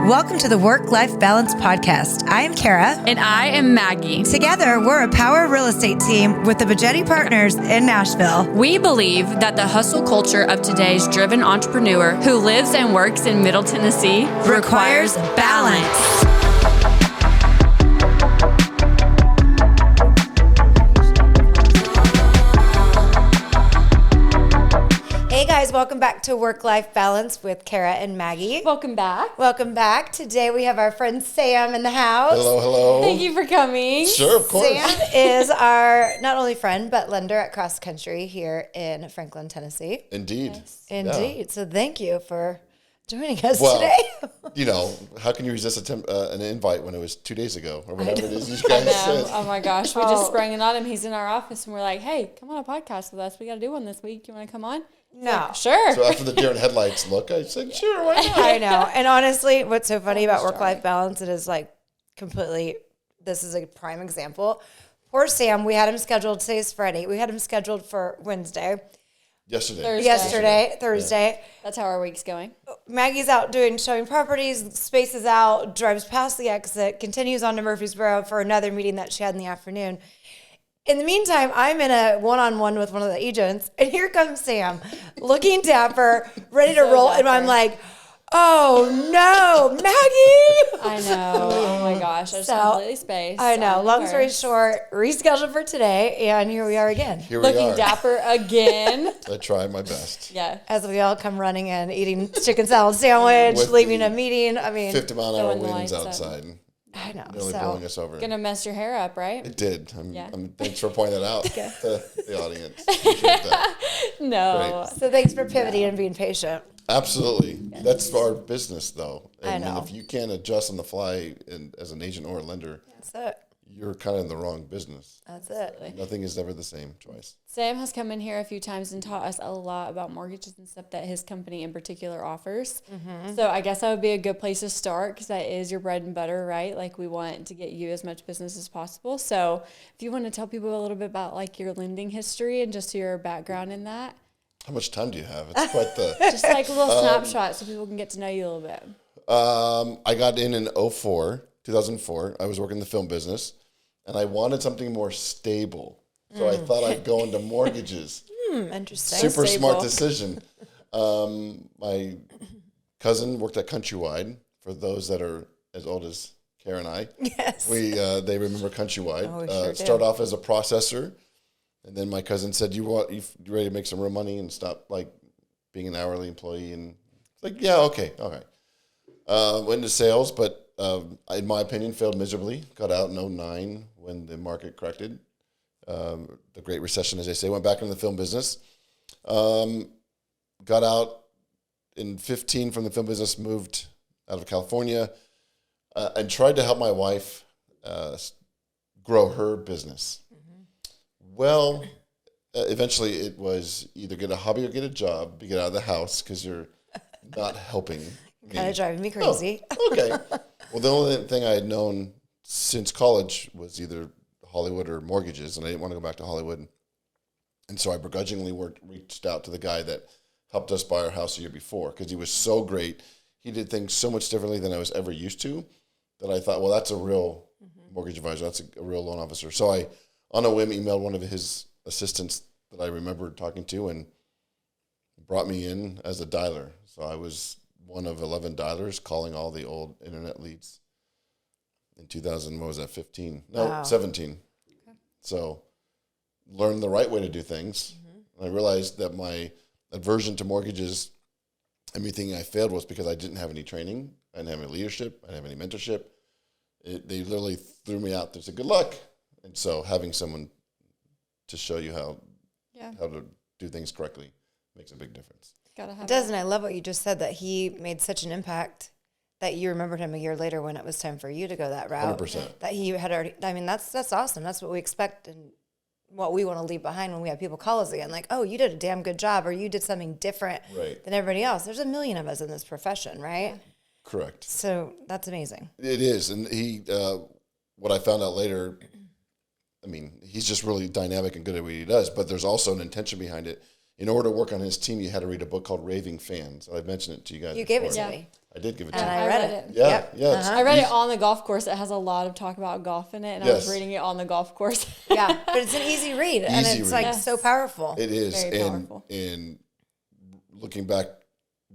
Welcome to the Work-Life Balance Podcast. I am Kara. And I am Maggie. Together, we're a power real estate team with the Bogetti Partners in Nashville. We believe that the hustle culture of today's driven entrepreneur who lives and works in Middle Tennessee requires balance. Hey guys, welcome back to Work-Life Balance with Kara and Maggie. Welcome back. Welcome back. Today we have our friend Sam in the house. Hello, hello. Thank you for coming. Sure, of course. Sam is our not only friend, but lender at Cross Country here in Franklin, Tennessee. Indeed. Yes. Indeed. Yeah. So thank you for joining us Well, today. you know, how can you resist an invite when it was 2 days ago or whatever it is you I guys know. said? Oh my gosh. We just sprang it on him. He's in our office and we're like, hey, come on a podcast with us. We got to do one this week. You want to come on? No. Sure. So after the deer in headlights look, I said, sure, why not? I know. And honestly, what's so funny about work-life balance, it is like completely, this is a prime example. Poor Sam, we had him scheduled, today's Friday. We had him scheduled for Wednesday. Thursday. Thursday. That's how our week's going. Maggie's out showing properties, spaces out, drives past the exit, continues on to Murfreesboro for another meeting that she had in the afternoon. In the meantime, I'm in a one-on-one with one of the agents, and here comes Sam, looking dapper, ready to roll, dapper. and I'm like, oh no, Maggie! I know. Oh my gosh. I just So, completely spaced. I know. on Long the story worst. short, rescheduled for today, and here we are again. Here we Looking are. dapper again. I tried my best. Yeah. As we all come running in, eating chicken salad sandwich, With leaving the a meeting. I mean, 50-mile-an-hour throwing the winds lights up. outside. I know. Nearly So, blowing us over. Gonna mess your hair up, right? It did. Yeah. Thanks for pointing that out to the audience. Appreciate that. No. Great. so thanks for pivoting and being patient. Absolutely. That's our business, though. I know. if you can't adjust on the fly as an agent or a lender, That's it. you're kind of in the wrong business. That's it. Nothing is ever the same twice. Sam has come in here a few times and taught us a lot about mortgages and stuff that his company in particular offers. Mm-hmm. So I guess that would be a good place to start because that is your bread and butter, right? Like we want to get you as much business as possible. So if you want to tell people a little bit about like your lending history and just your background in that, How much time do you have? It's quite the... just like a little snapshot so people can get to know you a little bit. I got in 2004. I was working in the film business, and I wanted something more stable. So I thought I'd go into mortgages. Interesting. Super Stable. smart decision. My cousin worked at Countrywide. For those that are as old as Kara and I, Yes. they remember Countrywide. Oh, we sure do. Start off as a processor, and then my cousin said, "You ready to make some real money and stop like being an hourly employee?" And it's like, "Yeah, okay, all right." Went into sales, but in my opinion, failed miserably. Got out in 2009 when the market corrected. The Great Recession, as they say. Went back into the film business. Got out in 2015 from the film business, moved out of California, and tried to help my wife grow her business. Well, eventually it was either get a hobby or get a job, get out of the house because you're not helping me. Kind of driving me crazy. Oh, okay. Well, the only thing I had known since college was either Hollywood or mortgages, and I didn't want to go back to Hollywood. And so I begrudgingly reached out to the guy that helped us buy our house a year before because he was so great. He did things so much differently than I was ever used to that I thought, well, that's a real mortgage advisor. That's a real loan officer. So I, on a whim, emailed one of his assistants that I remembered talking to and brought me in as a dialer. So I was one of 11 dialers calling all the old internet leads in 15? No, Wow. 17. Okay. So learned the right way to do things. And I realized that my aversion to mortgages, everything I failed was because I didn't have any training. I didn't have any leadership. I didn't have any mentorship. They literally threw me out there and said, good luck. And so having someone to show you how to do things correctly makes a big difference. Gotta have It does, and I love what you just said, that he made such an impact that you remembered him a year later when it was time for you to go that route. 100%. That he had already, I mean, that's awesome. That's what we expect and what we want to leave behind when we have people call us again. Like, oh, you did a damn good job, or you did something different Right. than everybody else. There's a million of us in this profession, right? Correct. So that's amazing. It is. And he, what I found out later, I mean, he's just really dynamic and good at what he does, but there's also an intention behind it. in order to work on his team, you had to read a book called Raving Fans. I've mentioned it to you guys. You gave it to before. me. I did give it to And you. I read it. Yeah, Yep. yeah. it's I read it easy. on the golf course. It has a lot of talk about golf in it, and I was Yes. reading it on the golf course. Yeah, but it's an easy read, and Easy it's read. like so powerful. It is, Very and powerful. looking back,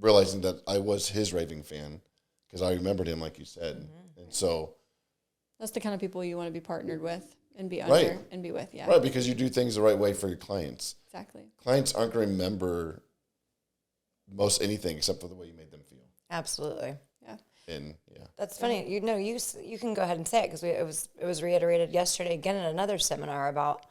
realizing that I was his raving fan because I remembered him, like you said, and so That's the kind of people you want to be partnered with and be Right. under and be with. Yeah, right because you do things the right way for your clients. exactly. Clients aren't going to remember most anything except for the way you made them feel, Absolutely. Yeah. and yeah, That's funny. You can go ahead and say it because it was reiterated yesterday again in another seminar about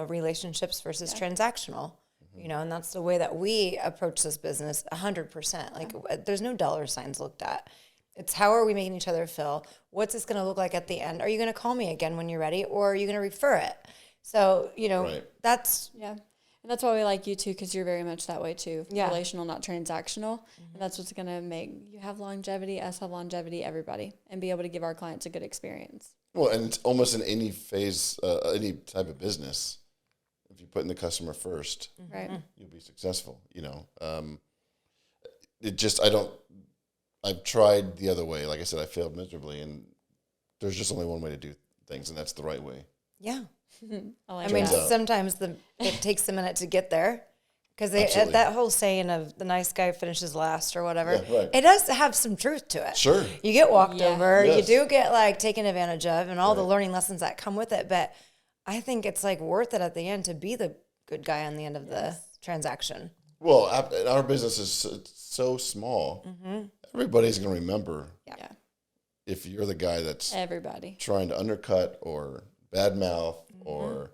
relationships versus transactional. And that's the way that we approach this business 100%. Like there's no dollar signs looked at. It's how are we making each other feel? What's this going to look like at the end? Are you going to call me again when you're ready, or are you going to refer it? So Right. that's Yeah. And that's why we like you too, because you're very much that way too. Yeah. Relational, not transactional. And that's what's going to make you have longevity, us have longevity, everybody, and be able to give our clients a good experience. well, and it's almost in any phase, any type of business. If you put in the customer first, Right. you'll be successful. I've tried the other way. Like I said, I failed miserably, and there's just only one way to do things, and that's the right way. yeah. I like I mean, Turns that. out. sometimes it takes a minute to get there, because Absolutely. that whole saying of the nice guy finishes last or whatever, Yeah, right. it does have some truth to it. Sure. You get walked Yeah. over, Yes. you do get like taken advantage of, and all the Right. learning lessons that come with it. But I think it's like worth it at the end to be the good guy on the end of the transaction. Well, our business is so small. Everybody's going to remember Yeah. if you're the guy that's Everybody. trying to undercut or badmouth or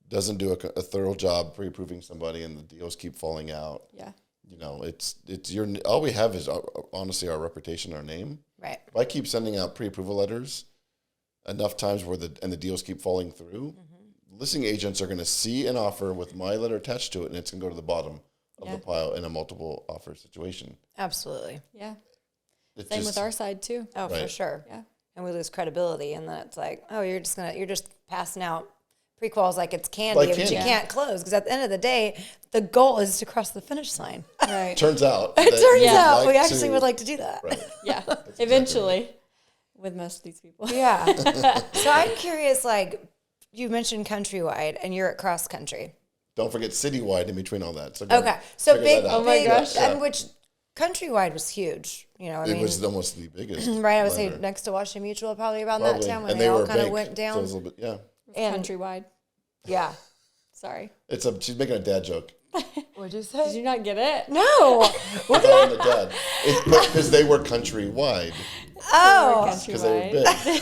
doesn't do a thorough job pre-approving somebody, and the deals keep falling out. Yeah. It's your all we have is honestly our reputation, our name. Right. If I keep sending out pre-approval letters enough times where the deals keep falling through, listing agents are going to see an offer with my letter attached to it, and it's going to go to the bottom of Yeah. the pile in a multiple offer situation. Absolutely. Yeah. It's Same just, with our side too. Oh, for Right. sure. Yeah. And we lose credibility, and then it's like, oh, you're just passing out pre-quals like it's candy, Like but candy. you can't close, because at the end of the day, the goal is to cross the finish line. Right. Turns out. It turns you'd out like we actually to- would like to do that. Right. Yeah. exactly Eventually. With most of these people. Yeah. So I'm curious, like you mentioned countrywide, and you're at cross country. Don't forget citywide in between all that. So go Okay. So figure big, that out. Oh my big, gosh. and which countrywide was huge. I It mean, was almost the biggest. right? I would say lender. next to Washington Mutual, probably around Probably. that time when And they all were a kind of bank, went So it down. was a little bit, yeah. And Countrywide. yeah. Sorry. She's making a dad joke. What'd you Did say? you not get it? No. Calling the dad. Because they were countrywide. Oh. Because they were Countrywide. big.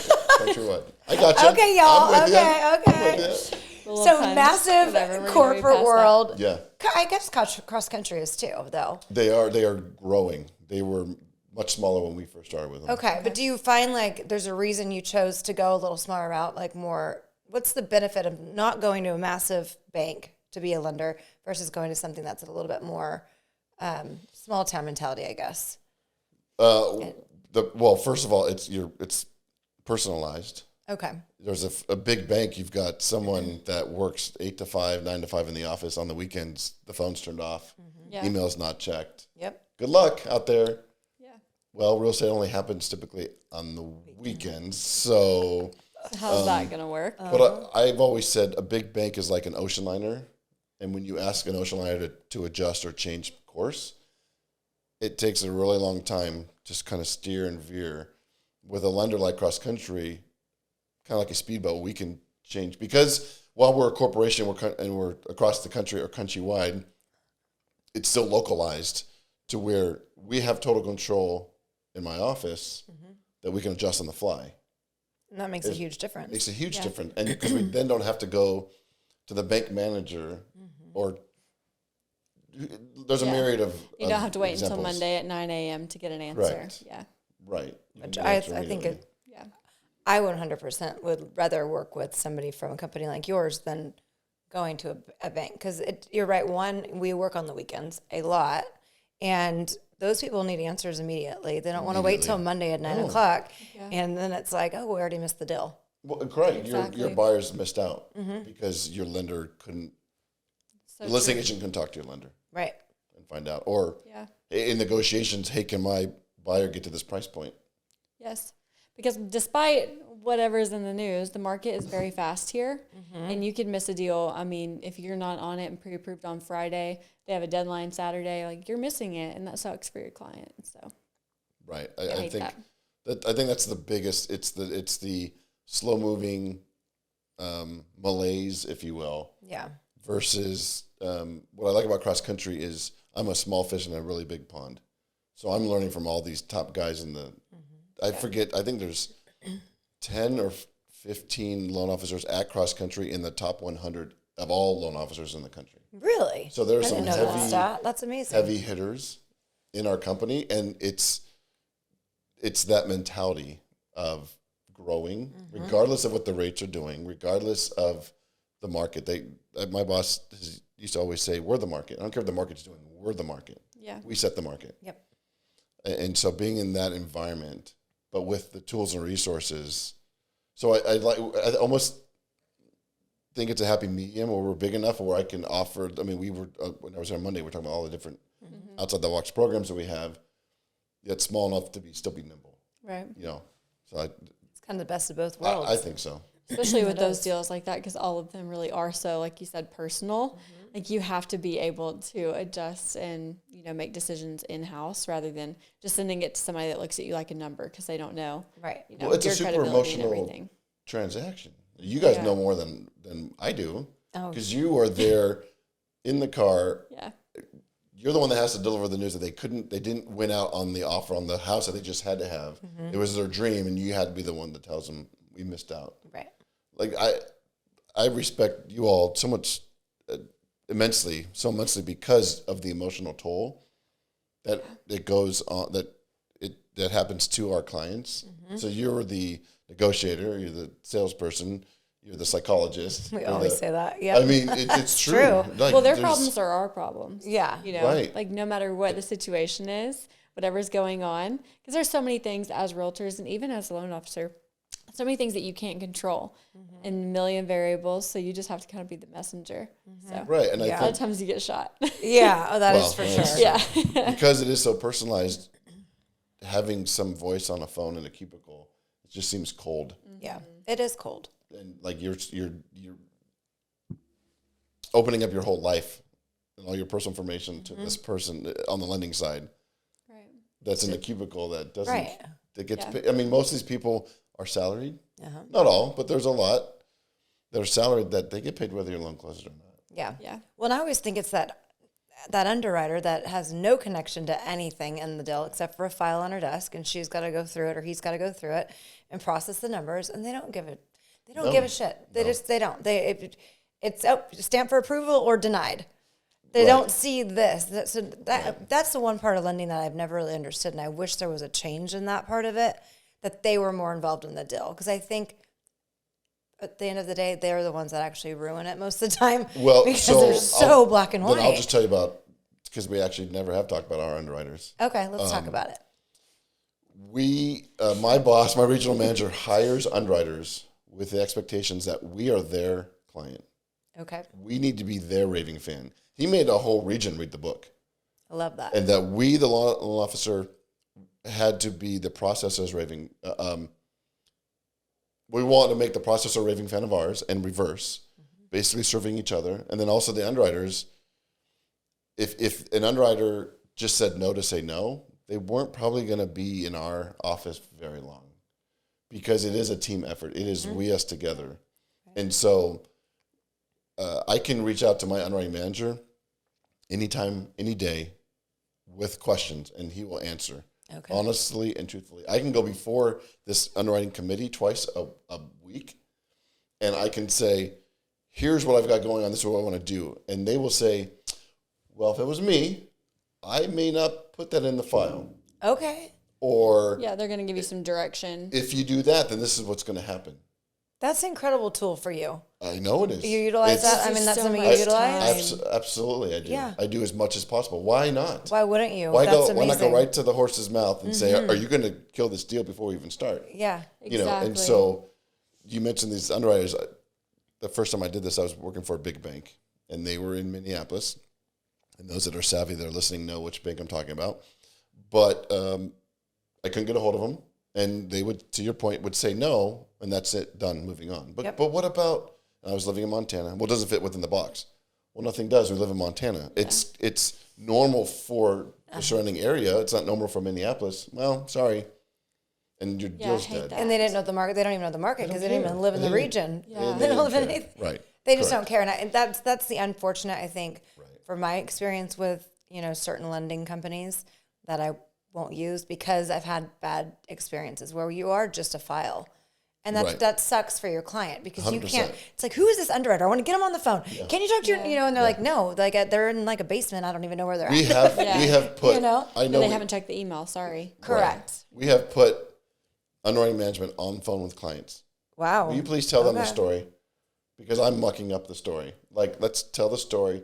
Countrywide. I got you. Okay, y'all. I'm with ya. Okay, I'm okay. with ya. Little So puns, massive whatever, we're gonna be corporate past that. world. Yeah. I guess cross country is too, though. They are growing. They were much smaller when we first started with them. Okay, but do you find like there's a reason you chose to go a little smaller route, like more? What's the benefit of not going to a massive bank to be a lender versus going to something that's a little bit more small town mentality, I guess? Well, first of all, it's personalized. Okay. There's a big bank. You've got someone that works 8 to 5, 9 to 5 in the office. On the weekends, the phone's turned off. Yeah. Email's not checked. Yep. Good luck out there. Yeah. Well, real estate only happens typically on the weekends. So, How's that going to work? but I've always said a big bank is like an ocean liner. And when you ask an ocean liner to adjust or change course, it takes a really long time to kind of steer and veer. With a lender like Cross Country, kind of like a speedboat, we can change. Because while we're a corporation and we're across the country or countrywide, it's still localized to where we have total control in my office that we can adjust on the fly. And that makes a huge difference. Makes a huge Yeah. difference. And because we then don't have to go to the bank manager or there's a Yeah. myriad of You don't have to wait until examples. Monday at 9 a.m. to get an answer. Correct. Yeah. Right. You can Which get an I answer think immediately. Yeah. I 100% would rather work with somebody from a company like yours than going to a bank, because you're right. One, we work on the weekends a lot, and those people need answers immediately. They don't want to wait till Monday at 9 o'clock, Yeah. and then it's like, oh, we already missed the deal. Well, correct. Exactly. Your buyers missed out because your lender couldn't, So the listing true. agent couldn't talk to your lender. Right. and find out. Or in negotiations, hey, can my buyer get to this price point? Yes. Because despite whatever's in the news, the market is very fast here, and you could miss a deal. I mean, if you're not on it and pre-approved on Friday, they have a deadline Saturday, like you're missing it, and that sucks for your client. So, right. I think I think that's the biggest. It's the slow moving malaise, if you will. Yeah. Versus what I like about cross country is I'm a small fish in a really big pond, so I'm learning from all these top guys in the. I forget. I think there's 10 or 15 loan officers at cross country in the top 100 of all loan officers in the country. Really? So there's I some didn't know that stat. That's amazing. heavy hitters in our company, and it's that mentality of growing, regardless of what the rates are doing, regardless of the market. My boss used to always say, "We're the market. I don't care what the market's doing. We're the market. Yeah. We set the market." Yep. And so being in that environment, but with the tools and resources, so I almost think it's a happy medium where we're big enough where I can offer. I mean, we were when I was here on Monday, we we're talking about all the different outside the box programs that we have. Yet small enough to still be nimble. Right. So It's kind of the best of both worlds. I think so. Especially with those deals like that, because all of them really are so, like you said, personal. Like you have to be able to adjust and make decisions in house rather than just sending it to somebody that looks at you like a number because they don't know. Right. Well, it's a super emotional transaction. You guys know more than I do because you are there in the car. Yeah. You're the one that has to deliver the news that they didn't win out on the offer on the house that they just had to have. It was their dream, and you had to be the one that tells them we missed out. Right. Like I respect you all so much, immensely because of the emotional toll that it goes on that happens to our clients. So you're the negotiator, you're the salesperson, you're the psychologist. We always say that. Yeah. I mean, it's true. true. Like, Well, their problems are our problems. Yeah. Right. Like no matter what the situation is, whatever's going on, because there's so many things as realtors and even as a loan officer, so many things that you can't control and a million variables. So you just have to kind of be the messenger. So right. And a lot I of times you get shot. Yeah. Oh, that is for sure. Yeah. because it is so personalized, having some voice on a phone in a cubicle, it just seems cold. Yeah. It is cold. And like you're opening up your whole life and all your personal information to this person on the lending side. Right. That's in a cubicle that doesn't. Right. That gets paid. I mean, most of these people are salaried. Uh-huh. Not all, but there's a lot that are salaried that they get paid whether your loan closes or not. Yeah. Yeah. Well, and I always think it's that underwriter that has no connection to anything in the deal except for a file on her desk, and she's got to go through it or he's got to go through it and process the numbers, and they don't give a shit. They don't. It's stamped for approval or denied. They don't see this. So that's the one part of lending that I've never really understood, and I wish there was a change in that part of it, that they were more involved in the deal, because I think at the end of the day, they're the ones that actually ruin it most of the time. Well, because they're so black and white. Then I'll just tell you about, because we actually never have talked about our underwriters. Okay, let's talk about it. My boss, my regional manager, hires underwriters with the expectations that we are their client. Okay, We need to be their raving fan. He made a whole region read the book. I love that. And that we, the loan officer, had to be the processor's raving. We want to make the processor a raving fan of ours and reverse, basically serving each other. And then also the underwriters, if an underwriter just said no to say no, they weren't probably going to be in our office very long, because it is a team effort. It is we, us together. And so I can reach out to my underwriting manager anytime, any day with questions, and he will answer. Okay. Honestly and truthfully. I can go before this underwriting committee twice a week, and I can say, here's what I've got going on, this is what I want to do. And they will say, well, if it was me, I may not put that in the file. Okay. Or Yeah, they're going to give you some direction. if you do that, then this is what's going to happen. That's an incredible tool for you. I know it is. You utilize that? I mean, that's so something much you utilize? Absolutely, I do. Yeah. I do as much as possible. Why not? Why wouldn't you? Why That's not amazing. go right to the horse's mouth and say, are you going to kill this deal before we even start? Yeah. You know, and so you mentioned these underwriters. The first time I did this, I was working for a big bank, and they were in Minneapolis. And those that are savvy that are listening know which bank I'm talking about. But I couldn't get a hold of them. And they would, to your point, would say no, and that's it, done, moving on. But but what about, I was living in Montana. Well, does it fit within the box? Well, nothing does. We live in Montana. Yeah. It's normal for the surrounding area. It's not normal for Minneapolis. Well, sorry. And your deal's dead. And they didn't know the market. They don't even know the market because they don't even live in the region. They don't live in anything. Right. They just don't care. And that's the unfortunate, I think, from my experience with, certain lending companies that I won't use because I've had bad experiences where you are just a file. And that sucks for your client because 100%. You can't, it's like, who is this underwriter? I want to get them on the phone. Yeah. Can you talk to your, and they're like, no, like they're in like a basement. I don't even know where they're at. We have put, I know they haven't checked the email. Sorry. Correct. Right. We have put underwriting management on the phone with clients. Wow. Will you please tell them the story? Because I'm mucking up the story. Like, let's tell the story.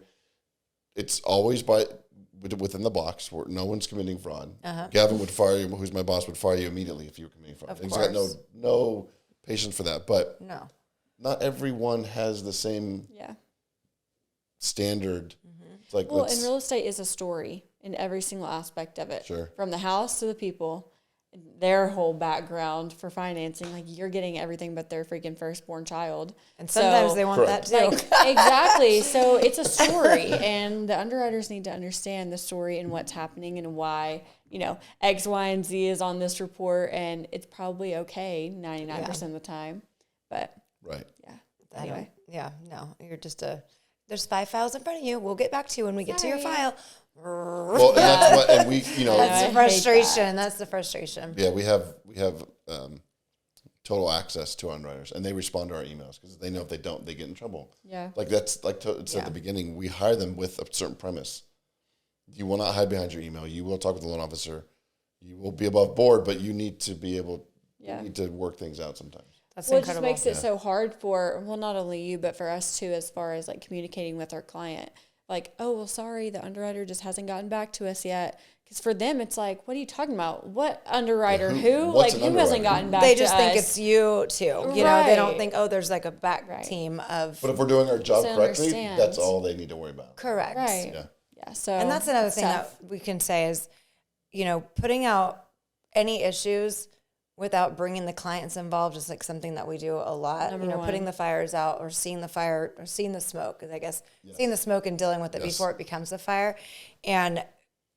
It's always within the box where no one's committing fraud. Gavin would fire you, who's my boss, would fire you immediately if you were committing fraud. He's got no patience for that. But not everyone has the same standard. It's like, and real estate is a story in every single aspect of it. Sure. From the house to the people, their whole background for financing, like you're getting everything but their freaking firstborn child. And sometimes they want that too. Exactly. So it's a story, and the underwriters need to understand the story and what's happening and why, X, Y, and Z is on this report, and it's probably okay 99% of the time. But anyway. You're just there's 5 files in front of you. We'll get back to you when we get to your file. Well, and that's what, and we, that's the frustration. That's the frustration. Yeah, we have total access to underwriters, and they respond to our emails because they know if they don't, they get in trouble. Yeah, like that's like it said at the beginning. We hire them with a certain premise. You will not hide behind your email. You will talk with the loan officer. You will be above board, but you need to be able. You need to work things out sometimes. That's incredible. It just makes it so hard for not only you but for us too, as far as like communicating with our client. Like, oh, well, sorry, the underwriter just hasn't gotten back to us yet. Because for them, it's like, what are you talking about? What underwriter? Who hasn't gotten back to us? They just think it's you, too. You know, they don't think, oh, there's like a back team of... But if we're doing our job correctly, that's all they need to worry about. Correct. Right. Yeah. So, and that's another thing that we can say is, putting out any issues without bringing the clients involved is like something that we do a lot. Number one. Putting the fires out or seeing the fire or seeing the smoke, I guess, seeing the smoke and dealing with it before it becomes a fire. And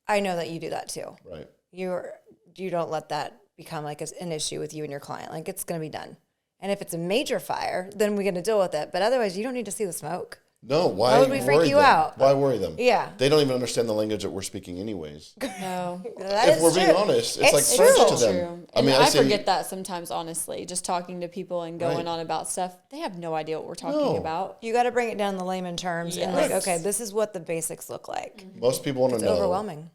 I know that you do that too. Right. You don't let that become like an issue with you and your client. Like it's going to be done. And if it's a major fire, then we're going to deal with it. But otherwise, you don't need to see the smoke. No, why would we freak you out? Why worry them? Yeah. They don't even understand the language that we're speaking anyways. No. If we're being honest, it's like French to them. I mean, I forget that sometimes, honestly, just talking to people and going on about stuff. They have no idea what we're talking about. You got to bring it down in the layman terms and like, okay, this is what the basics look like. Most people want to know. It's overwhelming.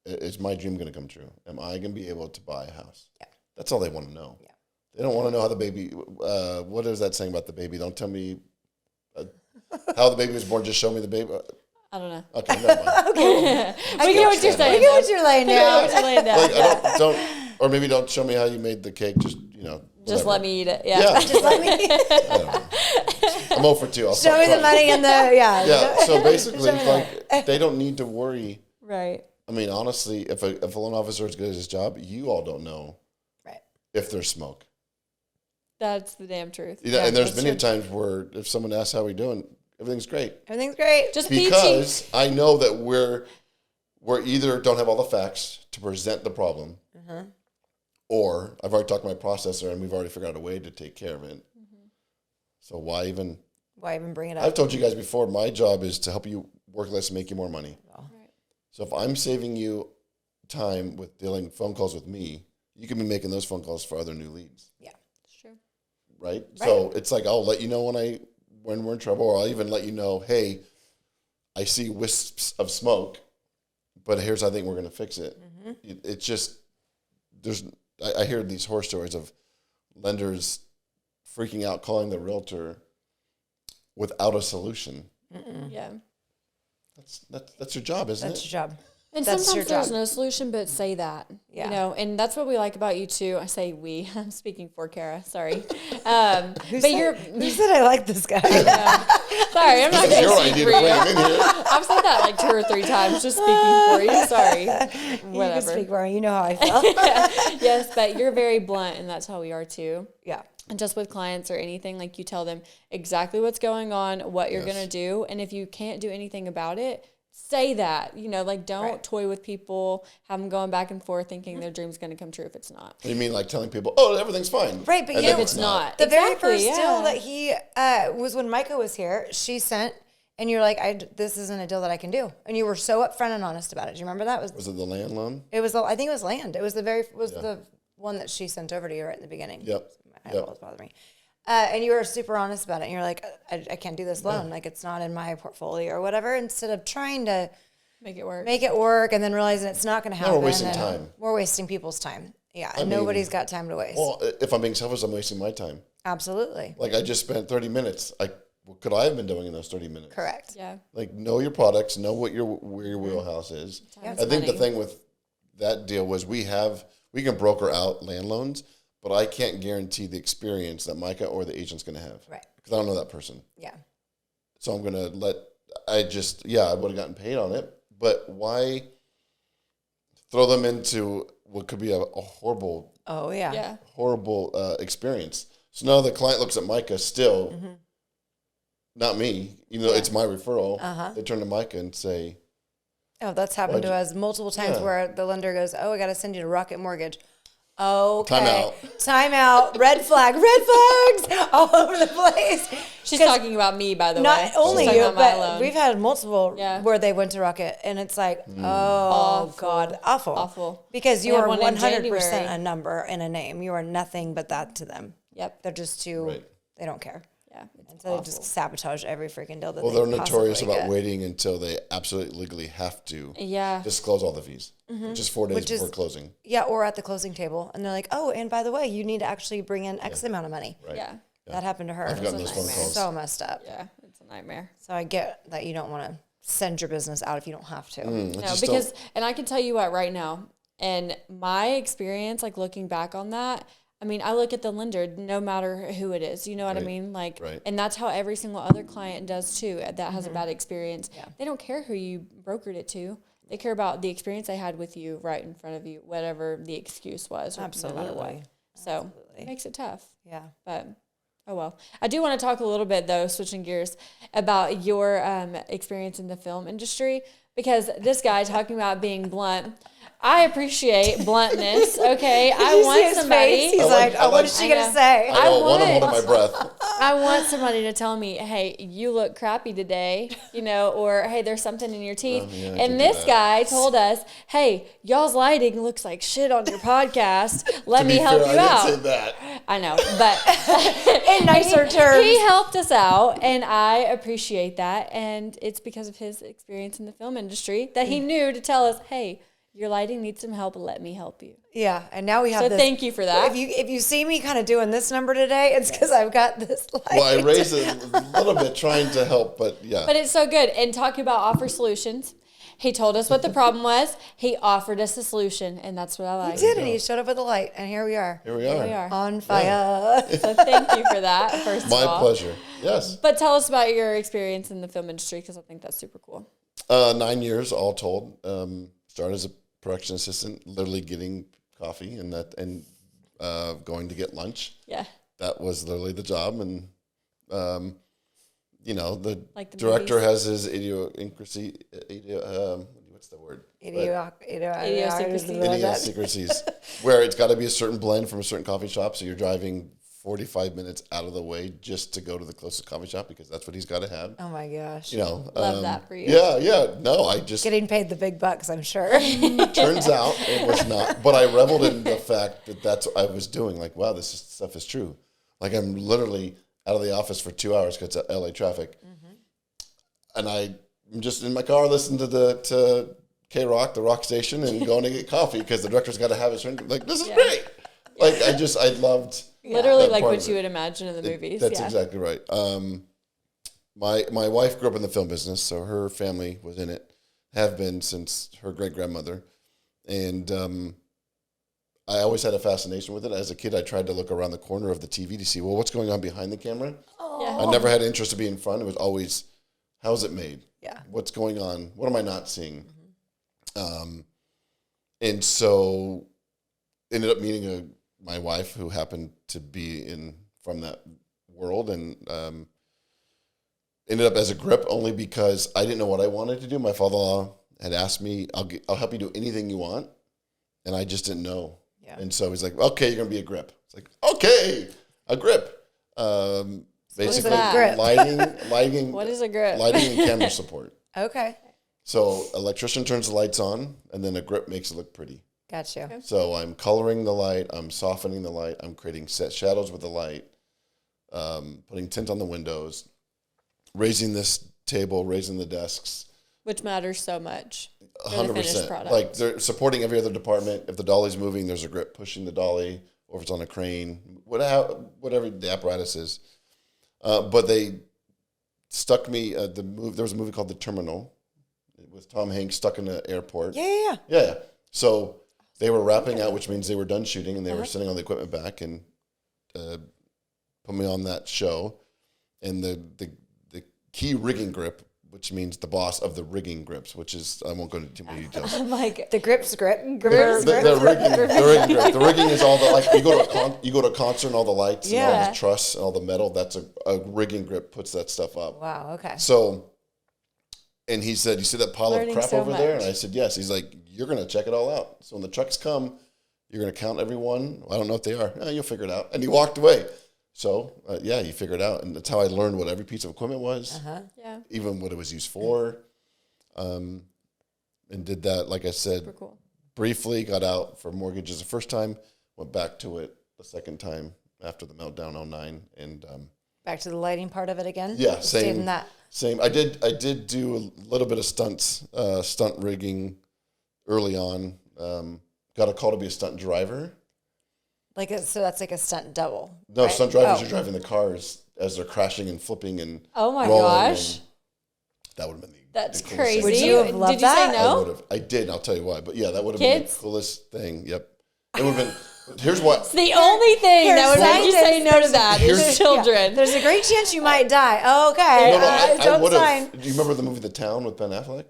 Is my dream going to come true? Am I going to be able to buy a house? Yeah. That's all they want to know. Yeah. They don't want to know how the baby, what is that saying about the baby? Don't tell me how the baby was born, just show me the baby. I don't know. Okay, never mind. Okay. I get what you're saying. I get what you're laying down. Like, don't, or maybe don't show me how you made the cake, just, whatever. Just let me eat it. Yeah. Just let me eat it. I don't know. I'm 0 for 2. I'll show me the money in the, Yeah, so basically, like, they don't need to worry. Right. I mean, honestly, if a loan officer is good at his job, you all don't know if there's smoke. That's the damn truth. And there's many times where if someone asks how we doing, everything's great. Everything's great. Just because I know that we're either don't have all the facts to present the problem, or I've already talked to my processor and we've already figured out a way to take care of it. So why even bring it up? I've told you guys before, my job is to help you work less and make you more money. Right. So if I'm saving you time with dealing phone calls with me, you can be making those phone calls for other new leads. Yeah. Right? So it's like, I'll let you know when we're in trouble, or I'll even let you know, hey, I see wisps of smoke, but here's how I think we're going to fix it. It's just, I hear these horror stories of lenders freaking out, calling the realtor without a solution. Yeah. That's your job, isn't it? That's your job. And That's sometimes your there's job. no solution, but say that, Yeah. you know, and that's what we like about you too. I say we, I'm speaking for Kara, sorry. Who But you're, who said I like this guy? sorry, I'm not It's going your to speak idea for to bring you. him in here. I've said that like 2 or 3 times, just speaking for you, sorry. You can Whatever. speak for me. You know how I feel. Yes, but you're very blunt, and that's how we are too. Yeah. And just with clients or anything, like you tell them exactly what's going on, what you're going to do. And if you can't do anything about it, say that, you know, like don't toy with people, have them going back and forth thinking their dream's going to come true if it's not. You mean like telling people, oh, everything's fine. Right, but And you then know, It's not. The very Exactly, first yeah. deal that he was when Micah was here, she sent, and you're like, this isn't a deal that I can do. And you were so upfront and honest about it. Do you remember that? Was it the land loan? It was, I think it was land. It was the one that she sent over to you right in the beginning. Yep. My eyeballs bother me. And you were super honest about it. And you're like, I can't do this loan. Like, it's not in my portfolio or whatever. Instead of trying to Make it work. and then realizing it's not going to happen. we're wasting and time. We're wasting people's time. Yeah. I And mean, nobody's got time to waste. Well, if I'm being selfish, I'm wasting my time. Absolutely. Like I just spent 30 minutes. What could I have been doing in those 30 minutes? Correct. Yeah. Like know your products, know where your wheelhouse is. Yeah. I think the Money. thing with that deal was we can broker out land loans, but I can't guarantee the experience that Micah or the agent's going to have. Right. Because I don't know that person. Yeah. So I'm going to I would have gotten paid on it, but why throw them into what could be a horrible, Oh, yeah. Yeah. horrible experience? So now the client looks at Micah still, not me, even though it's my referral. They turn to Micah and say, Oh, that's happened to us multiple times Yeah. where the lender goes, "Oh, I got to send you to Rocket Mortgage." Okay. Time Time out. Red flags all over the place. She's 'Cause talking about me, by the way. Not only She's talking you, about my but loan. we've had multiple Yeah. where they went to Rocket, and it's like, oh Awful. God, awful, Awful. because you We had are one in 100% January. a number and a name. You are nothing but that to them. Yep. They're just too. Right. They don't care, Yeah. It's and so they just sabotage every freaking deal that. well, they they're notorious possibly about get. waiting until they absolutely legally have to Yeah. disclose all the fees, just 4 days Which is- before closing. Yeah, or at the closing table, and they're like, "Oh, and by the way, you need to actually bring in X amount of money." Right. Yeah. That happened to her. I've gotten It those was phone calls. so messed up. Yeah. It's a nightmare. So I get that you don't want to send your business out if you don't have to. I No, just because, don't- and I can tell you what, right now, and my experience, like looking back on that, I mean, I look at the lender no matter who it is. You know what I Right. mean? Like, Right. and that's how every single other client does too that has a bad experience. Yeah. They don't care who you brokered it to. They care about the experience they had with you right in front of you, whatever the excuse was. No matter what. Absolutely. So Absolutely. it makes it tough. Yeah. But oh well. I do want to talk a little bit though, switching gears, about your experience in the film industry, because this guy talking about being blunt, I appreciate bluntness. Okay, I Did you see want his somebody. face? He's I like, like- "Oh, I what like- is she I gonna know. say?" I don't want to want- hold my breath. I want somebody to tell me, "Hey, you look crappy today," you know, or "Hey, there's something in your teeth." yeah, I can and do this that. guy told us, "Hey, y'all's lighting looks like shit on your podcast. Let To me be help fair, you I out." didn't say that. I know, but In nicer terms. he helped us out, and I appreciate that. And it's because of his experience in the film industry that he knew to tell us, "Hey, your lighting needs some help. Let me help you." Yeah, and now we have So this. thank you for that. If you see me kind of doing this number today, it's because I've got this light. Well, I raised it a little bit trying to help, but yeah. But it's so good. And talking about offer solutions, he told us what the problem was. He offered us a solution, and that's what I like. He did, and he showed up with a light, and here we are. Here we Here are. we are. On fire. So thank you for that, first My of all. pleasure. Yes. But tell us about your experience in the film industry, because I think that's super cool. 9 years all told. Started as a production assistant, literally getting coffee and going to get lunch. Yeah. That was literally the job. And, the Like the director movies. has his idiosyncrasy. What's the word? Idiosyncrasies, where it's got to be a certain blend from a certain coffee shop. So you're driving 45 minutes out of the way just to go to the closest coffee shop because that's what he's got to have. Oh my gosh. Love that for you. Yeah. No, I just Getting paid the big bucks, I'm sure. turns out it was not. But I reveled in the fact that that's what I was doing. Like, wow, stuff is true. Like I'm literally out of the office for 2 hours because of LA traffic, and I'm just in my car listening to K-Rock, the rock station, and going to get coffee because the director's got to have his drink. Like, this is great. Like, I loved Literally that like part what of you it. would imagine in the movies. That's yeah. exactly right. My wife grew up in the film business, so her family was in it. have been since her great-grandmother. And I always had a fascination with it. As a kid, I tried to look around the corner of the TV to see, well, what's going on behind the camera? Yeah. I never had an interest to be in front. It was always, how's it made? Yeah. What's going on? What am I not seeing? And so ended up meeting my wife, who happened to be from that world, and ended up as a grip only because I didn't know what I wanted to do. My father-in-law had asked me, I'll help you do anything you want. And I just didn't know. Yeah. And so he's like, okay, you're going to be a grip. It's like, okay, a grip. Basically, lighting. What is a grip? Lighting and camera support. Okay. So electrician turns the lights on, and then a grip makes it look pretty. Got you. Okay. So I'm coloring the light, I'm softening the light, I'm creating set shadows with the light, putting tint on the windows, raising this table, raising the desks. Which matters so much. 100%. Like they're supporting every other department. If the dolly's moving, there's a grip pushing the dolly, or if it's on a crane, whatever the apparatus is. But they stuck me. There was a movie called The Terminal with Tom Hanks stuck in an airport. Yeah. So they were wrapping out, which means they were done shooting, and they were sending all the equipment back and put me on that show. And the key rigging grip, which means the boss of the rigging grips, which is, I won't go into too many details. I'm like, the grip's grip. The rigging grip. The rigging is all the, like, you go to a concert and all the lights and all the truss and all the metal. That's a rigging grip puts that stuff up. Wow, okay. So, and he said, you see that pile of crap over there? And I said, yes. He's like, you're going to check it all out. So when the trucks come, you're going to count everyone. I don't know what they are. You'll figure it out. And he walked away. So, he figured it out. And that's how I learned what every piece of equipment was, even what it was used for. And did that, like I said, briefly, got out for mortgages the first time, went back to it the second time after the meltdown 2009. And back to the lighting part of it again? Yeah, same. Same. I did do a little bit of stunt rigging early on. Got a call to be a stunt driver. So that's like a stunt double. No, right? stunt drivers are driving the cars as they're crashing and flipping and oh my rolling, gosh, that would have been that's the crazy. Would you have loved that? Did you say no? I did. And I'll tell you why. But yeah, that would have been the coolest thing. Yep, it would have been. Here's what. It's the only thing that would make you say no to that is children. Yeah. There's a great chance you might die. Oh, okay. I would have. Do you remember the movie The Town with Ben Affleck?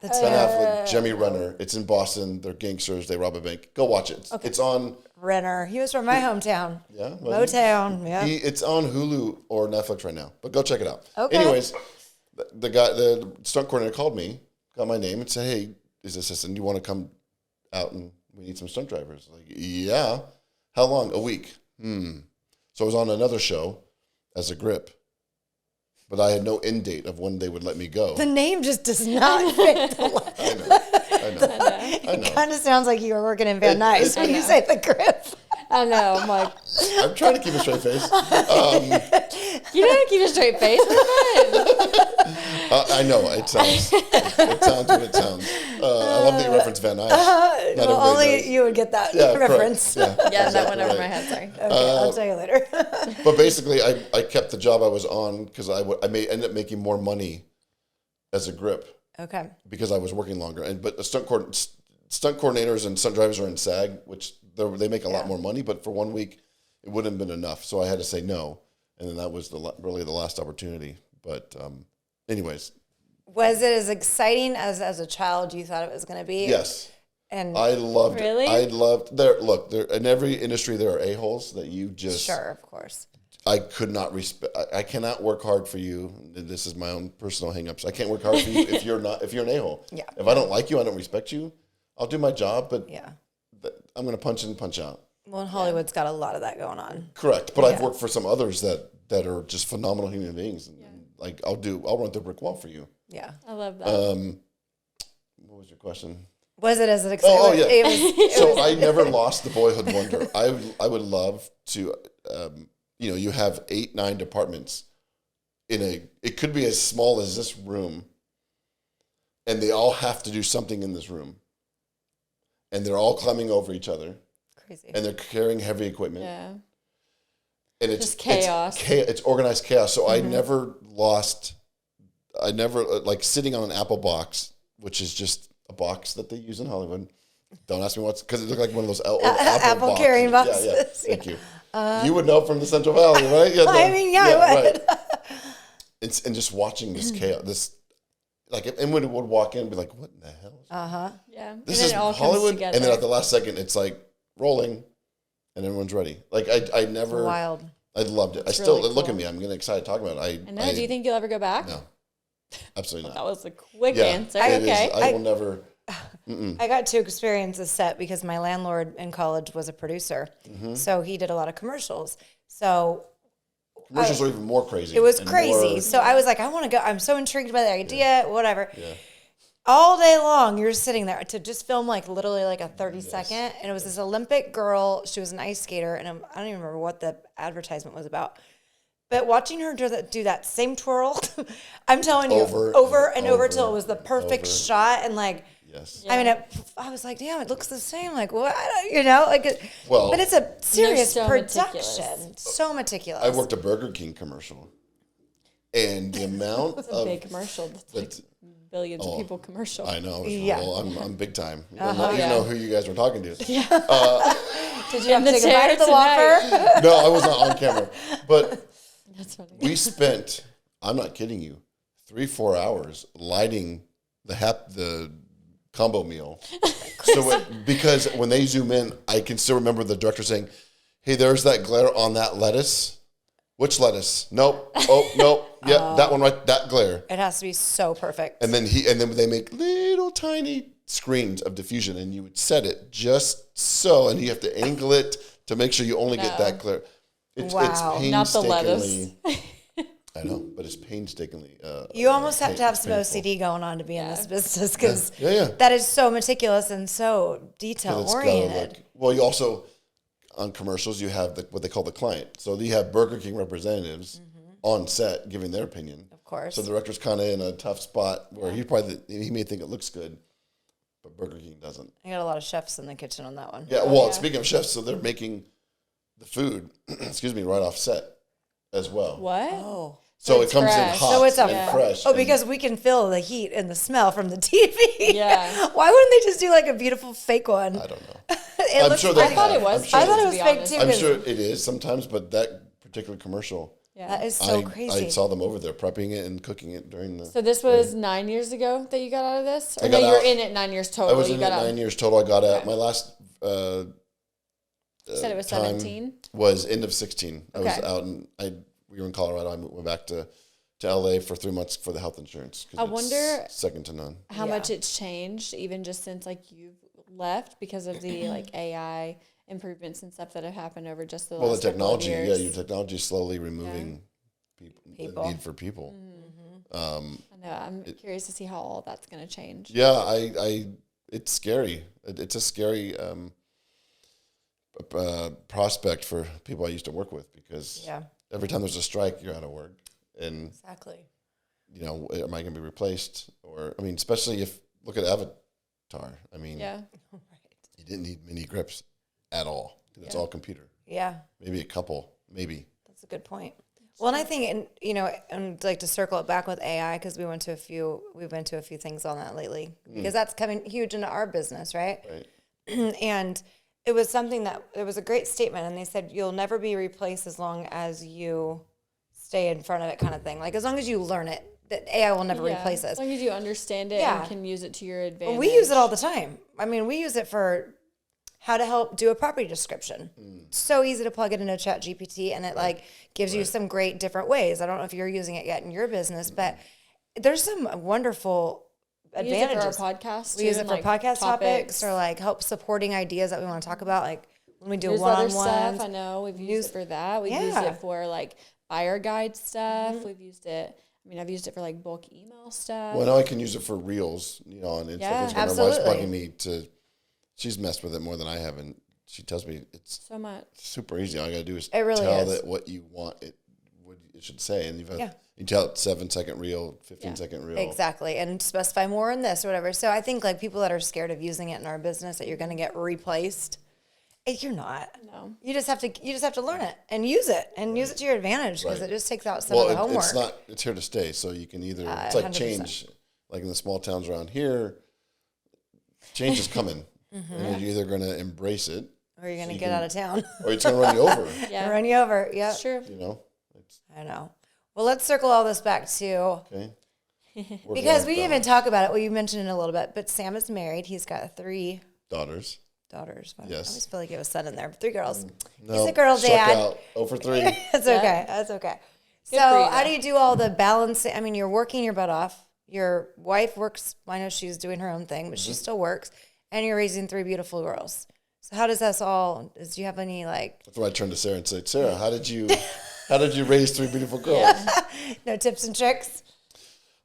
Ben Affleck, Jimmy Renner. It's in Boston. They're gangsters. They rob a bank. Go watch it. Okay. It's on. Renner. He was from my hometown. Yeah. Motown. Yeah. It's on Hulu or Netflix right now. But go check it out. Okay. Anyways, the stunt coordinator called me, got my name, and said, "Hey, is this assistant? Do you want to come out and we need some stunt drivers?" Like, yeah. How long? A week. So I was on another show as a grip. But I had no end date of when they would let me go. The name just does not fit the I know. It kind of sounds like you were working in Van Nuys when you say the grip. I know. I'm like, I'm trying to keep a straight face. You don't keep a straight face. I know. It sounds what it sounds. I love that you reference Van Nuys. Only you would get that reference. Yeah, that went over my head. Sorry. Okay, I'll tell you later. But basically, I kept the job I was on because I ended up making more money as a grip. Okay. Because I was working longer, but the stunt coordinators and stunt drivers are in SAG, which they make a lot more money. But for 1 week, it wouldn't have been enough, so I had to say no, and then that was really the last opportunity. But anyways, was it as exciting as a child you thought it was going to be? Yes, and I loved it. Really? I loved there. Look, there in every industry there are a-holes that you just of course. I could not respect. I cannot work hard for you. This is my own personal hangups. I can't work hard for you if you're an a-hole. Yeah. If I don't like you, I don't respect you. I'll do my job, but I'm going to punch in and punch out. Well, Hollywood's got a lot of that going on. Correct, but I've worked for some others that are just phenomenal human beings. And like I'll run through a brick wall for you. Yeah, I love that. What was your question? Was it as exciting? Oh yeah. So I never lost the boyhood wonder. I would love to. You have 8-9 departments it could be as small as this room, and they all have to do something in this room, and they're all climbing over each other. Crazy. And they're carrying heavy equipment. Yeah. And it's just chaos. It's organized chaos. So I never like sitting on an apple box which is just a box that they use in Hollywood. Don't ask me what's, because it looked like one of those old Apple carrying boxes. Yeah. Thank you. You would know from the Central Valley, right? Yeah, I mean, I would. Right. And just watching this chaos, and when it would walk in, be like, what in the hell? Yeah. This is Hollywood. And then at the last second, it's like rolling and everyone's ready. Like, I never. It's wild. I loved it. It's I still, really look cool. at me, I'm getting excited talking about it. I know. Do you think you'll ever go back? No. Absolutely not. That was a quick answer. Okay. I will never. I got to experience a set because my landlord in college was a producer. So he did a lot of commercials. So Commercials are even more crazy. it was crazy. So I was like, I want to go. I'm so intrigued by the idea, whatever. Yeah. All day long, you're sitting there to just film like literally like a 30-second. And it was this Olympic girl. She was an ice skater. And I don't even remember what the advertisement was about. But watching her do that same twirl, I'm telling you, over and over till it was the perfect shot. And like, yes. I mean, I was like, damn, it looks the same. Like, what? You know, like, but it's a serious so production. meticulous. So meticulous. I worked a Burger King commercial. And the amount It's a big commercial. That's like billions of people commercial. I know. Yeah. Well, I'm big time. You know who you guys were talking to. Did you have to take a chair bite of the Whopper? No, I was not on camera. But That's funny. we spent, I'm not kidding you, 3-4 hours lighting the combo meal. Because when they zoom in, I can still remember the director saying, hey, there's that glare on that lettuce. Which lettuce? Nope. Oh, nope. Yeah, that one right, that glare. It has to be so perfect. And then they make little tiny screens of diffusion, and you would set it just so, and you have to angle it to make sure you only get that glare. It's painstakingly. Not the lettuce. I know, but it's painstakingly. You almost have to have some painful. OCD going on to be in this business because Yeah. that is so meticulous and so detail oriented. Well, you also, on commercials, you have what they call the client. So you have Burger King representatives on set giving their opinion. Of course. So the director's kind of in a tough spot where he may think it looks good, but Burger King doesn't. I got a lot of chefs in the kitchen on that one. Yeah, well, speaking of chefs, so they're making the food, right off set as well. What? Oh. So it it's comes fresh. in hot So it's and fresh. Oh, because we can feel the heat and the smell from the TV. Yeah. Why wouldn't they just do like a beautiful fake one? I don't know. It I'm looks sure pretty. they I thought have. it was. I'm sure I thought it to was be fake honest. too. I'm sure it is sometimes, but that particular commercial, That is so I crazy. saw them over there prepping it and cooking it during the. So this was 9 years ago that you got out of this? Or I no, got you were out- in it 9 years I total. was You in got it out. 9 years total. I got out. Okay. My last You said it was time 17? was end of 16. I was Okay. out and we were in Colorado. I went back to LA for 3 months for the health insurance. 'Cause I it's wonder- second to none. How much it's changed even just since like you've left because of the like AI improvements and stuff that have happened over just the Well, the last couple of technology, years. your technology is slowly removing the need for people. I know. I'm curious to see how all that's going to change. Yeah, it's scary. It's a scary prospect for people I used to work with because every time there's a strike, you're out of work. And, Exactly. you know, am I going to be replaced? Or, I mean, especially if, look at Avatar. I mean, you didn't need mini grips at all. It's all computer. Yeah. Maybe a couple, maybe. That's a good point. Well, and I think, and you know, and like to circle it back with AI because we've been to a few things on that lately because that's coming huge into our business, right? Right. And it was something that it was a great statement, and they said you'll never be replaced as long as you stay in front of it, kind of thing. Like as long as you learn it, that AI will never replace us. As long as you understand it and can use it to your advantage. We use it all the time. I mean, we use it for how to help do a property description. So easy to plug it into ChatGPT, and it like gives you some great different ways. I don't know if you're using it yet in your business, but there's some wonderful advantages. We use it for our podcast. We use it for podcast topics or like help supporting ideas that we want to talk about. Like when we do Other stuff. one-on-ones. I know we've used it for that. We've used it for like buyer guide stuff. Mm-hmm. We've used it. I mean, I've used it for like bulk email stuff. Well, now I can use it for reels, you know, on Instagram. Yeah, My wife's absolutely. bugging me she's messed with it more than I have, and she tells me it's so much. super easy. All you gotta do is It really tell is. it what you want what it should say, and you tell it 7-second reel, 15-second reel. Exactly. And specify more in this or whatever. So I think like people that are scared of using it in our business that you're going to get replaced. You're not. No. You just have to learn it and use it to your advantage because it just takes out some of the homework. It's here to stay. So you can either, it's like 100%. change. like in the small towns around here, change is coming. And you're either going to embrace it. Or you're going to get out of town. Or it's going to run you over. Yeah. Run you over. Yeah. Sure. You know? I know. Well, let's circle all this back to, Okay. because we didn't even talk about it. Well, you mentioned it a little bit, but Sam is married. He's got 3 daughters. daughters. I Yes. always feel like it was a son in there. 3 girls. No, He's a girl struck dad. out. 0 for 3. That's okay. That's okay. So for you, how though. do you do all the balancing? I mean, you're working your butt off. Your wife works. I know she's doing her own thing, but she still works. And you're raising 3 beautiful girls. So how does this all, do you have any like, That's why I turned to Sarah and said, Sarah, how did you raise 3 beautiful girls? no tips and tricks?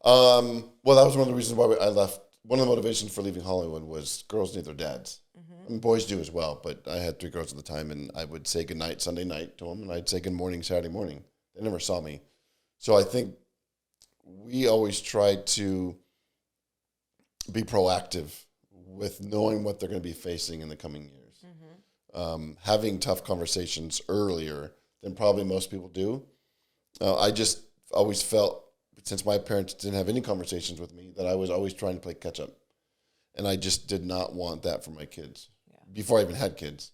Well, that was one of the reasons why I left. One of the motivations for leaving Hollywood was girls need their dads. I mean, boys do as well, but I had 3 girls at the time, and I would say goodnight Sunday night to them, and I'd say good morning Saturday morning. They never saw me. So I think we always try to be proactive with knowing what they're going to be facing in the coming years. Having tough conversations earlier than probably most people do. I just always felt, since my parents didn't have any conversations with me, that I was always trying to play catch up. And I just did not want that for my kids before I even had kids.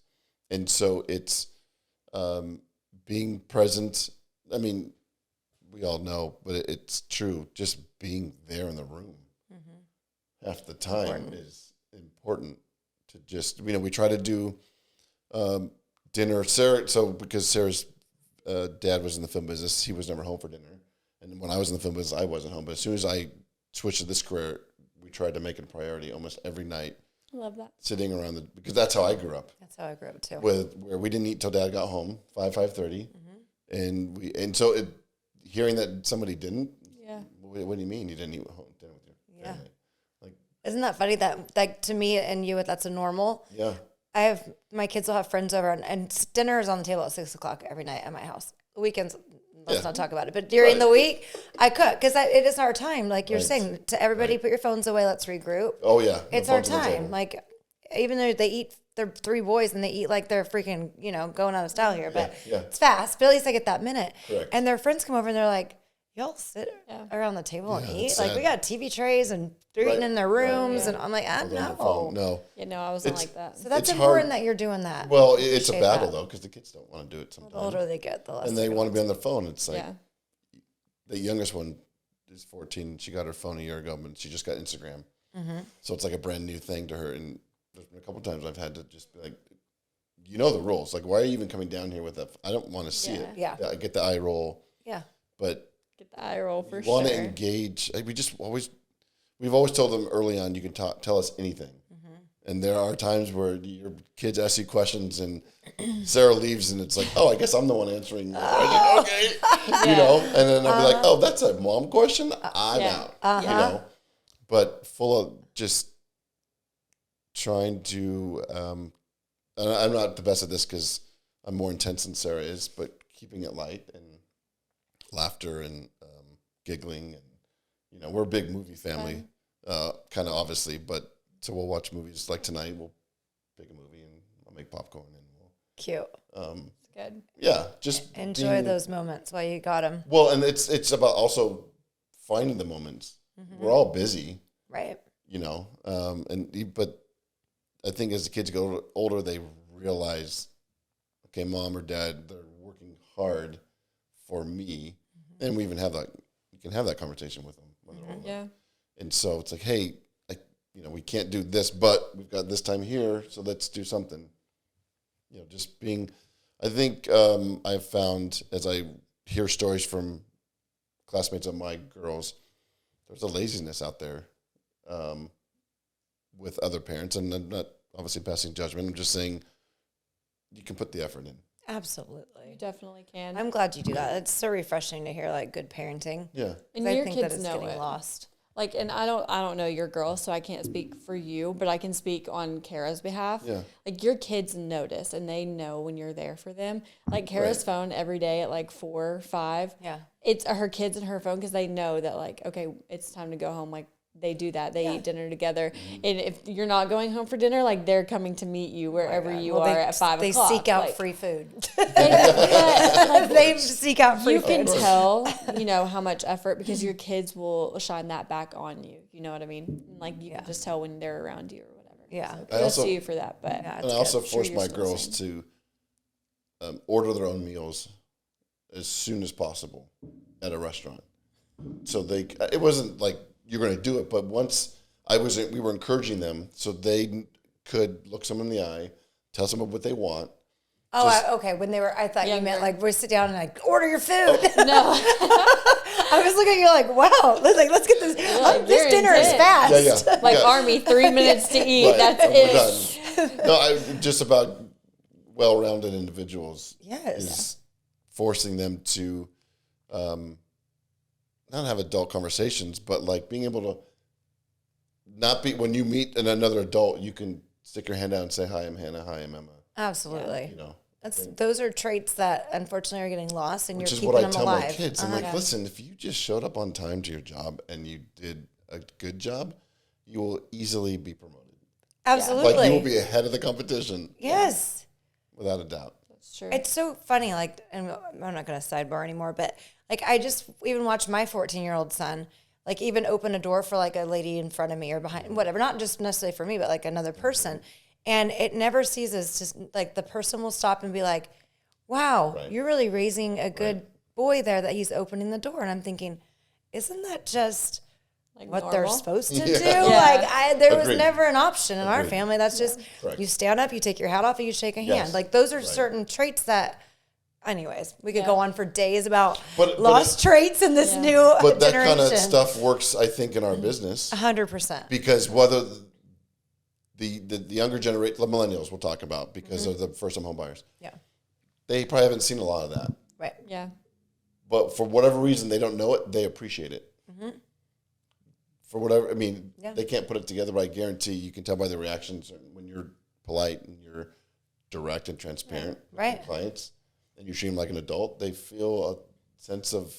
And so it's being present. I mean, we all know, but it's true. Just being there in the room half the time is important to just, we try to do dinner. Sarah, so because Sarah's dad was in the film business, he was never home for dinner. And when I was in the film business, I wasn't home. But as soon as I switched to this career, we tried to make it a priority almost every night. I love that. Sitting around because that's how I grew up. That's how I grew up too. Where we didn't eat till Dad got home, 5:30, and so hearing that somebody didn't. Yeah. What do you mean you didn't eat home dinner with your family? Isn't that funny that, like, to me and you, that's a normal? Yeah. My kids will have friends over, and dinner is on the table at 6:00 every night at my house. The weekends, let's not talk about it. But during the week, I cook because it is our time. Like you're saying, to everybody, put your phones away. Let's regroup. Oh yeah. It's our time. Like, even though they eat, they're 3 boys and they eat like they're freaking, going out of style here. But it's fast. But at least I get that minute. Correct. And their friends come over and they're like, y'all sit around the table and eat. it's Like, sad. we got TV trays and they're eating in their rooms. And I'm like, On the no. phone. No. Yeah, no, I wasn't like that. So that's It's important hard. that you're doing that. Well, it's a Appreciate battle that. though because the kids don't want to do it sometimes. The older they get, the less. And they want to be on their phone. It's like the youngest one is 14. She got her phone a year ago, but she just got Instagram. So it's like a brand new thing to her. And there's been a couple of times I've had to just be like, you know the rules. Like, why are you even coming down here with that? I don't want to see it. Yeah. I get the eye roll. Yeah. But Get the eye roll for you sure. want to engage. Like, we've always told them early on, you can tell us anything. And there are times where your kids ask you questions and Sarah leaves and it's like, oh, I guess I'm the one answering. I was like, okay. And then I'll be like, oh, that's a mom question? I'm out. But full of just trying to, and I'm not the best at this because I'm more intense than Sarah is, but keeping it light and laughter and giggling. And, we're a big movie family, kind of obviously, but so we'll watch movies like tonight. We'll pick a movie and I'll make popcorn and we'll. Cute. Good. Yeah, just Enjoy those moments while you got them. Well, and it's about also finding the moments. We're all busy, Right. but I think as the kids go older, they realize, okay, mom or dad, they're working hard for me, and we even have that. You can have that conversation with them when they're older. Yeah. And so it's like, hey, we can't do this, but we've got this time here, so let's do something. Just being. I think I've found as I hear stories from classmates of my girls, there's a laziness out there with other parents, and I'm not obviously passing judgment. I'm just saying you can put the effort in. Absolutely. You definitely can. I'm glad you do that. It's so refreshing to hear like good parenting. Yeah. And I your think kids that it's know getting it. lost. Like, and I don't know your girl, so I can't speak for you, but I can speak on Kara's behalf. Yeah. Like, your kids notice, and they know when you're there for them. Like, Kara's phone every day at, like, 4 or 5. Yeah. It's her kids and her phone because they know that, like, okay, it's time to go home. Like, they do that. They eat dinner together. And if you're not going home for dinner, like they're coming to meet you wherever you are at 5 o'clock. They seek out like, free food. they seek out free food. You can tell, how much effort, because your kids will shine that back on you. You know what I mean? Like you can just tell when they're around you or whatever. Yeah. So kudos to you for that. But and I also force my girls to order their own meals as soon as possible at a restaurant. So it wasn't like you're going to do it, but once we were encouraging them so they could look someone in the eye, tell someone what they want. Oh, okay. When I thought you meant like we sit down and like order your food. No. I was looking at you like, wow, let's get this. This dinner is fast. Yeah. Like Army, 3 minutes to eat. Right. That's it. We're done. No, just about well-rounded individuals. Yes. Is forcing them to not have adult conversations, but like being able to not be, when you meet another adult, you can stick your hand out and say, hi, I'm Hannah. Hi, I'm Emma. Absolutely. Those are traits that unfortunately are getting lost, and which you're is keeping what I them tell alive. my kids. I'm like, listen, if you just showed up on time to your job and you did a good job, you will easily be promoted. Absolutely. Like you will be ahead of the competition. Yes. Without a doubt. That's true. It's so funny, like, and I'm not going to sidebar anymore, but like I just even watched my 14-year-old son, like even open a door for like a lady in front of me or behind, whatever, not just necessarily for me, but like another person. And it never ceases to, like, the person will stop and be like, wow, you're really raising a good boy there that he's opening the door. And I'm thinking, isn't that just like what they're supposed to do? Like there was never an option in our family. That's just, you stand up, you take your hat off, and you shake a hand. Like those are certain traits that, anyways, we could go on for days about lost traits in this new but that generation. kind of stuff works, I think, in our business. 100%. Because whether the younger generation, the millennials we'll talk about, because they're the first-time home buyers. Yeah. They probably haven't seen a lot of that. Right. Yeah. But for whatever reason, they don't know it, they appreciate it. For whatever, I mean, they can't put it together, but I guarantee you can tell by the reactions when you're polite and you're direct and transparent with your clients, and you treat them like an adult, they feel a sense of,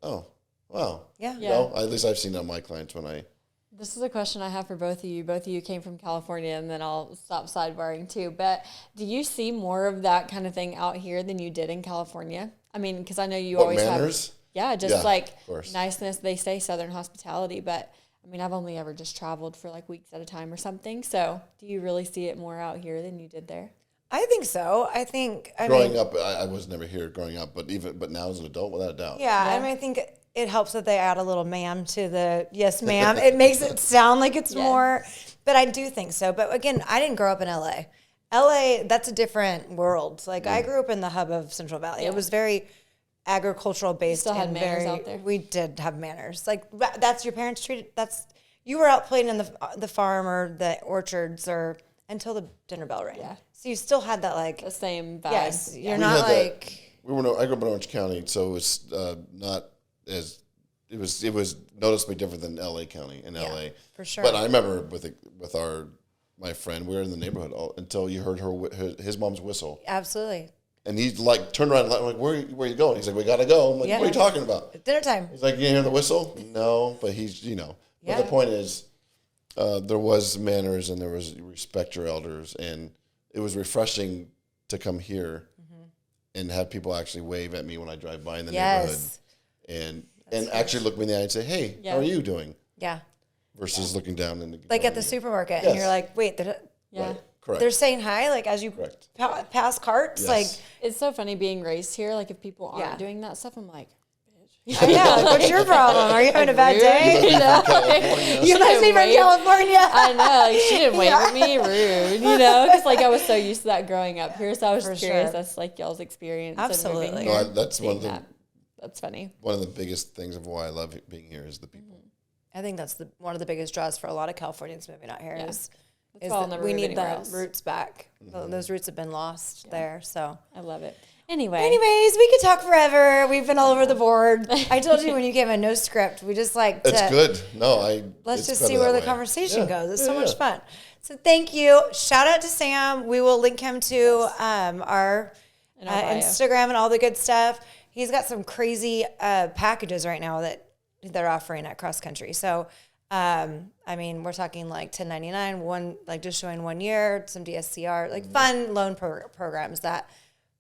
oh, wow. Yeah. Well, at least I've seen it on my clients when I... This is a question I have for both of you. Both of you came from California, and then I'll stop sidebarring too. But do you see more of that kind of thing out here than you did in California? I mean, because I know you always manners? Just like niceness. They say Southern hospitality, but I mean, I've only ever just traveled for like weeks at a time or something. So do you really see it more out here than you did there? I think so. I think growing up, I was never here growing up, but now as an adult, without a doubt. Yeah, I mean, I think it helps that they add a little ma'am to the yes, ma'am. It makes it sound like it's more, but I do think so. But again, I didn't grow up in LA. LA, that's a different world. Like I grew up in the hub of Central Valley. It was very agricultural based. You still had manners out there. We did have manners. Like that's your parents treated. You were out playing in the farm or the orchards or until the dinner bell rang. Yeah. So you still had that like the same vibe. Yes, you're not like I grew up in Orange County, so it was not as it was noticeably different than LA County in LA for sure. But I remember with my friend, we were in the neighborhood until you heard his mom's whistle. Absolutely. And he like turned around and like, where are you going? He's like, we gotta go. I'm like, what are you talking about? Dinner time. He's like, you hear the whistle? No, but he's But the point is, there was manners and there was respect your elders, and it was refreshing to come here and have people actually wave at me when I drive by in the neighborhood, and actually look me in the eye and say, hey, how are you doing? Yeah. Versus looking down and like at the supermarket, and you're like, wait, correct. They're saying hi, like as you pass carts, like it's so funny being raised here. Like if people aren't doing that stuff, I'm like, like, what's your problem? Are you having a bad day? You must be from California. I know. Like, she didn't wave at me. Rude. Because like I was so used to that growing up here. So I was just curious. That's like y'all's experience. Absolutely. No, that's one of the. That's funny. One of the biggest things of why I love being here is the people. I think that's one of the biggest draws for a lot of Californians moving out here is that we need the roots back. Those roots have been lost there. So I love it. Anyways, we could talk forever. We've been all over the board. I told you when you came in, no script. We just like to. It's good. No, let's just see where the conversation goes. It's so much fun. So thank you. Shout out to Sam. We will link him to our Instagram and all the good stuff. He's got some crazy packages right now that they're offering at Cross Country. So I mean, we're talking like 1099, like just showing 1 year, some DSCR, like fun loan programs that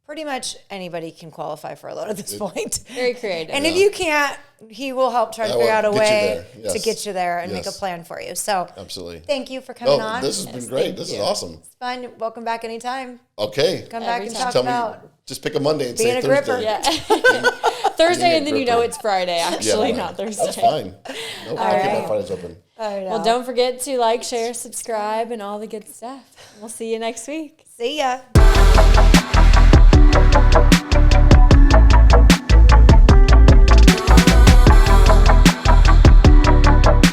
pretty much anybody can qualify for a loan at this point. Very creative. And if you can't, he will help try to figure out a way to get you there and make a plan for you. So absolutely. Thank you for coming on. This has been great. This is awesome. It's fun. Welcome back anytime. Okay. Come back and talk Tell about me, just pick a Monday and being say a Thursday. gripper. Yeah. Thursday, and then you know it's Friday, actually, not Thursday. That's fine. No, I'll keep my Fridays open. Well, don't forget to like, share, subscribe, and all the good stuff. We'll see you next week. See ya.